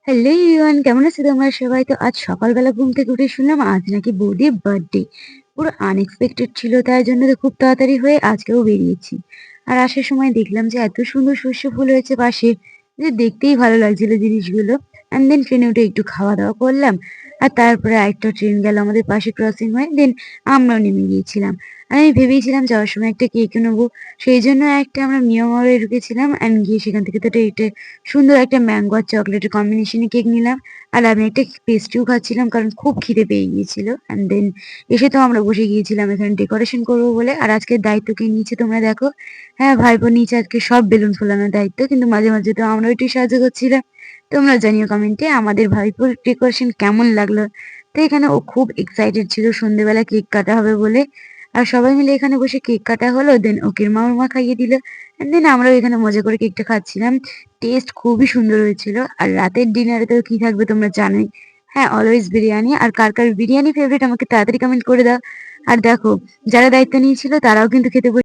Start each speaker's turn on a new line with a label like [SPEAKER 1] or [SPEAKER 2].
[SPEAKER 1] Hello everyone, কেমন আছো তোমরা সবাই? তো আজ সকালবেলা ঘুম থেকে উঠে শুনলাম আজ নাকি বৌদির বার্থডে। পুরো আনএক্সপেক্টেড ছিল, তাই জন্য তো খুব তাড়াতাড়ি হয়ে আজকেও বেরিয়েছি। আর আসার সময় দেখলাম যে এত সুন্দর সর্ষে ফুল হয়েছে পাশে, যে দেখতেই ভালো লাগছিল জিনিসগুলো। অ্যান্ড দেন ট্রেনে উঠে একটু খাওয়া দাওয়া করলাম। আর তারপরে আরেকটা ট্রেন গেল আমাদের পাশে ক্রসিং হয়ে, দেন আমরাও নেমে গিয়েছিলাম। আর আমি ভেবেছিলাম যাওয়ার সময় একটা কেক নেবো, সেই জন্য একটা আমরা মিয়ামরে ঢুকেছিলাম অ্যান্ড গিয়ে সেখান থেকে তো একটা সুন্দর একটা ম্যাঙ্গো আর চকোলেটের কম্বিনেশনে কেক নিলাম। আর আমি একটা পেস্ট্রিও খাচ্ছিলাম কারণ খুব খিদে পেয়ে গিয়েছিল। অ্যান্ড দেন এসে তো আমরা বসে গিয়েছিলাম এখানে ডেকোরেশন করবো বলে। আর আজকের দায়িত্ব কে নিয়েছে তোমরা দেখো। হ্যাঁ, ভাইপো নিয়েছে আজকে সব বেলুন ফোলানোর দায়িত্ব, কিন্তু মাঝে মাঝে তো আমরাও একটু সাহায্য করছিলাম। তোমরা জানিও কমেন্টে আমাদের ভাইপোর ডেকোরেশন কেমন লাগলো। তো এখানে ও খুব এক্সাইটেড ছিল সন্ধ্যেবেলা কেক কাটা হবে বলে। আর সবাই মিলে এখানে বসে কেক কাটা হলো, দেন ওকে মা খাইয়ে দিল। দেন আমরাও এখানে মজা করে কেকটা খাচ্ছিলাম। টেস্ট খুবই সুন্দর হয়েছিল। আর রাতের ডিনারে তো কি থাকবে তোমরা জানোই। হ্যাঁ, অলওয়েজ বিরিয়ানি। আর কার কার বিরিয়ানি ফেভারিট আমাকে তাড়াতাড়ি কমেন্ট করে দাও। আর দেখো, যারা দায়িত্ব নিয়েছিল তারাও কিন্তু খেতে